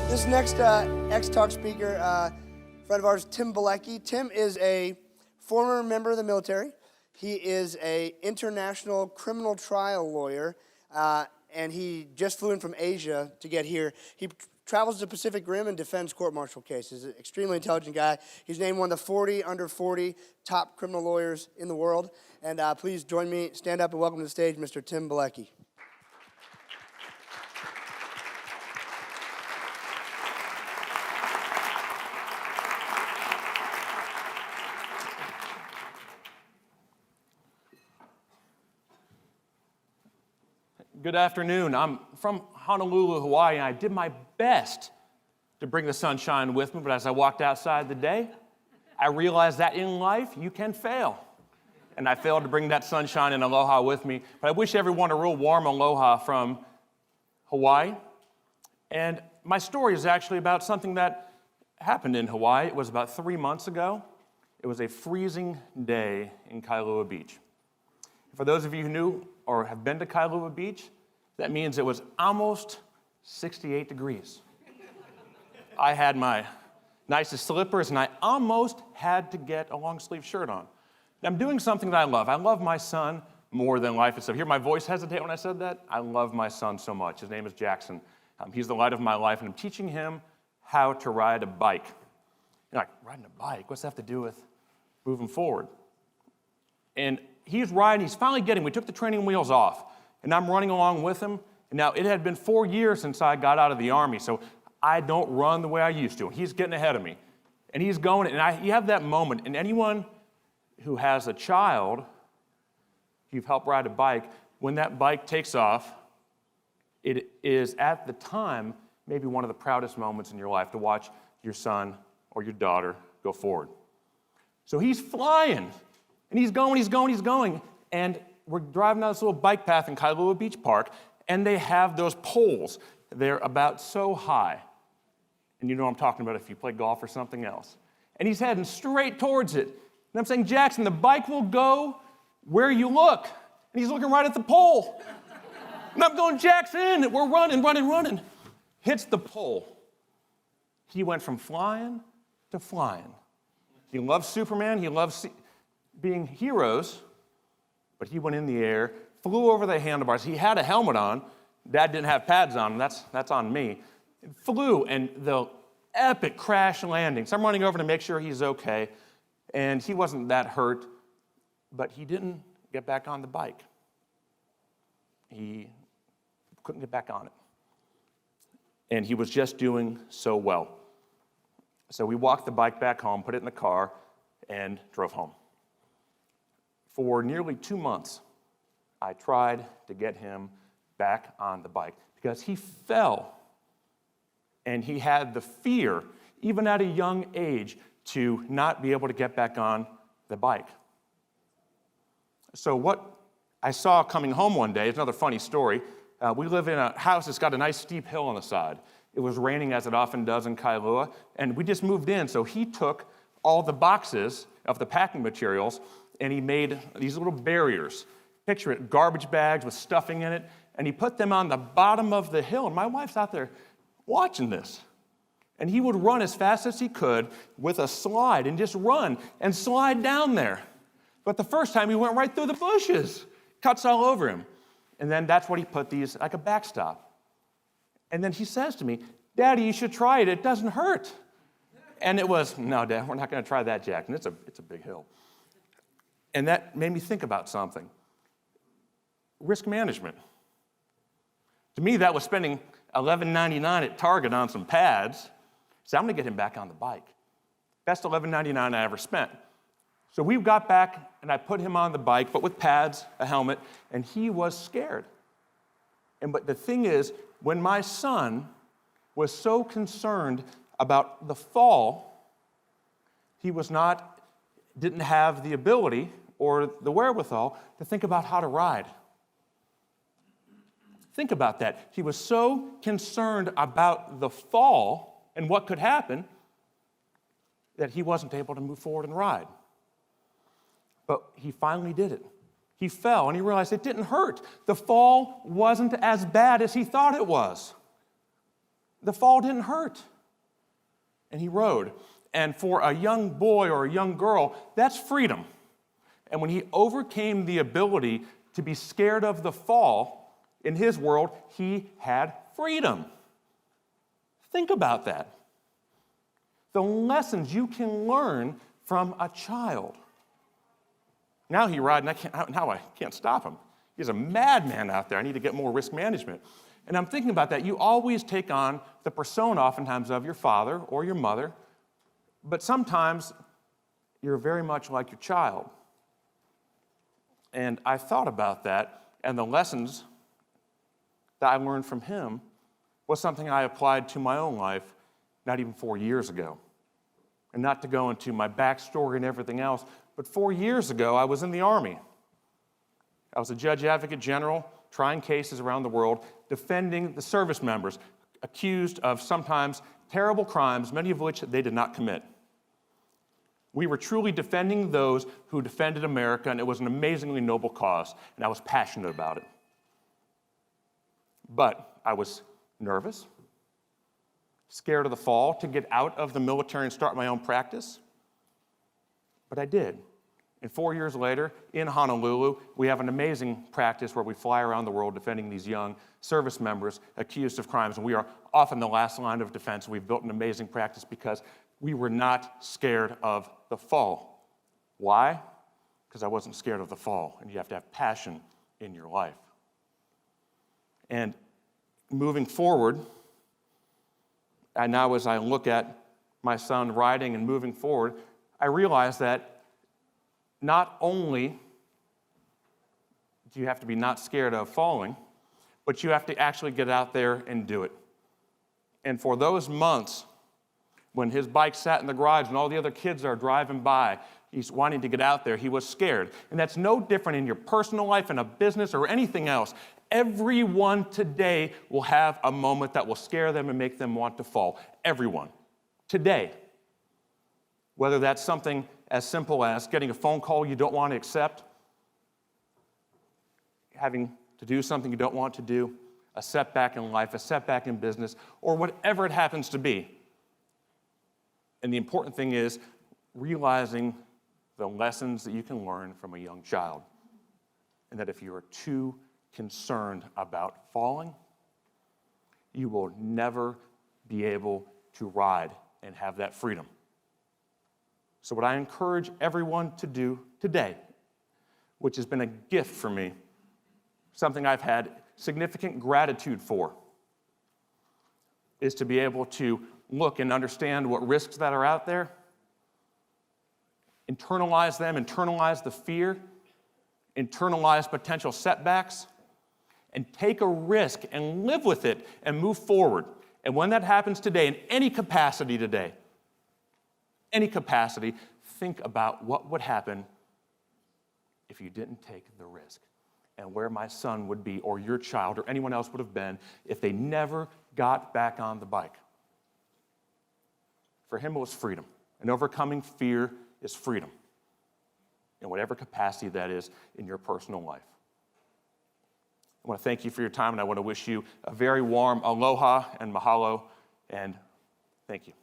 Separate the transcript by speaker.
Speaker 1: This next X-Talk speaker, friend of ours, Tim Bilecki. Tim is a former member of the military. He is an international criminal trial lawyer, and he just flew in from Asia to get here. He travels to the Pacific Rim and defends court-martial cases. He's an extremely intelligent guy. He's named one of the 40 under 40 top criminal lawyers in the world. And please join me, stand up and welcome to the stage, Mr. Tim Bilecki.
Speaker 2: Good afternoon. I'm from Honolulu, Hawaii, and I did my best to bring the sunshine with me, but as I walked outside the day, I realized that in life, you can fail. And I failed to bring that sunshine and aloha with me, but I wish everyone a real warm aloha from Hawaii. And my story is actually about something that happened in Hawaii. It was about 3 months ago. It was a freezing day in Kailua Beach. For those of you who knew or have been to Kailua Beach, that means it was almost 68 degrees. I had my nicest slippers, and I almost had to get a long-sleeve shirt on. I'm doing something that I love. I love my son more than life itself. Hear my voice hesitate when I said that? I love my son so much. His name is Jackson. He's the light of my life, and I'm teaching him how to ride a bike. You're like, riding a bike? What's that have to do with moving forward? And he's riding, he's finally we took the training wheels off, and I'm running along with him. And now, it had been 4 years since I got out of the Army, so I don't run the way I used to. He's getting ahead of me. And he's going, and you have that moment, and anyone who has a child, you've helped ride a bike, when that bike takes off, it is, at the time, maybe one of the proudest moments in your life to watch your son or your daughter go forward. So he's flying. And he's going, and we're driving down this little bike path in Kailua Beach Park, and they have those poles. They're about so high. And you know what I'm talking about if you play golf or something else. And he's heading straight towards it. And I'm saying, Jackson, the bike will go where you look. And he's looking right at the pole. And I'm going, Jackson, we're running. Hits the pole. He went from flying to flying. He loves Superman, he loves being heroes, but he went in the air, flew over the handlebars. He had a helmet on. Dad didn't have pads on, and that's on me. It flew, and the epic crash landing. So I'm running over to make sure he's okay, and he wasn't that hurt, but he didn't get back on the bike. He couldn't get back on it. And he was just doing so well. So we walked the bike back home, put it in the car, and drove home. For nearly 2 months, I tried to get him back on the bike because he fell, and he had the fear, even at a young age, to not be able to get back on the bike. So what I saw coming home one day is another funny story. We live in a house that's got a nice steep hill on the side. It was raining, as it often does in Kailua, and we just moved in, so he took all the boxes of the packing materials, and he made these little barriers. Picture it, garbage bags with stuffing in it, and he put them on the bottom of the hill, and my wife's out there watching this. And he would run as fast as he could with a slide and just run and slide down there. But the first time, he went right through the bushes, cuts all over him. And then that's what he put these, like a backstop. And then he says to me, Daddy, you should try it. It doesn't hurt. And it was, no, Dad, we're not going to try that, Jack. And it's a big hill. And that made me think about something. Risk management. To me, that was spending $11.99 at Target on some pads. So I'm going to get him back on the bike. Best $11.99 I ever spent. So we got back, and I put him on the bike, but with pads, a helmet, and he was scared. But the thing is, when my son was so concerned about the fall, he didn't have the ability or the wherewithal to think about how to ride. Think about that. He was so concerned about the fall and what could happen that he wasn't able to move forward and ride. But he finally did it. He fell, and he realized it didn't hurt. The fall wasn't as bad as he thought it was. the fall didn't hurt. And he rode. And for a young boy or a young girl, that's freedom. And when he overcame the ability to be scared of the fall, in his world, he had freedom. Think about that. The lessons you can learn from a child. Now he rides, and I can't stop him. He's a madman out there. I need to get more risk management. And I'm thinking about that. You always take on the persona oftentimes of your father or your mother, but sometimes you're very much like your child. And I thought about that, and the lessons that I learned from him was something I applied to my own life not even 4 years ago. And not to go into my backstory and everything else, but 4 years ago, I was in the Army. I was a judge advocate general, trying cases around the world, defending the service members accused of sometimes terrible crimes, many of which they did not commit. We were truly defending those who defended America, and it was an amazingly noble cause, and I was passionate about it. But I was nervous, scared of the fall, to get out of the military and start my own practice. But I did. And 4 years later, in Honolulu, we have an amazing practice where we fly around the world defending these young service members accused of crimes. And we are often the last line of defense. We've built an amazing practice because we were not scared of the fall. Why? Because I wasn't scared of the fall. And you have to have passion in your life. And moving forward, and now as I look at my son riding and moving forward, I realize that not only do you have to be not scared of falling, but you have to actually get out there and do it. And for those months when his bike sat in the garage and all the other kids are driving by, he's wanting to get out there, he was scared. And that's no different in your personal life, in a business, or anything else. Everyone today will have a moment that will scare them and make them want to fall. Everyone. Today. Whether that's something as simple as getting a phone call you don't want to accept, having to do something you don't want to do, a setback in life, a setback in business, or whatever it happens to be. And the important thing is realizing the lessons that you can learn from a young child. And that if you are too concerned about falling, you will never be able to ride and have that freedom. So what I encourage everyone to do today, which has been a gift for me, something I've had significant gratitude for, is to be able to look and understand what risks that are out there, internalize them, internalize the fear, internalize potential setbacks, and take a risk and live with it and move forward. And when that happens today, in any capacity today, any capacity, think about what would happen if you didn't take the risk, and where my son would be, or your child, or anyone else would have been if they never got back on the bike. For him, it was freedom. And overcoming fear is freedom, in whatever capacity that is in your personal life. I want to thank you for your time, and I want to wish you a very warm aloha and mahalo, and thank you.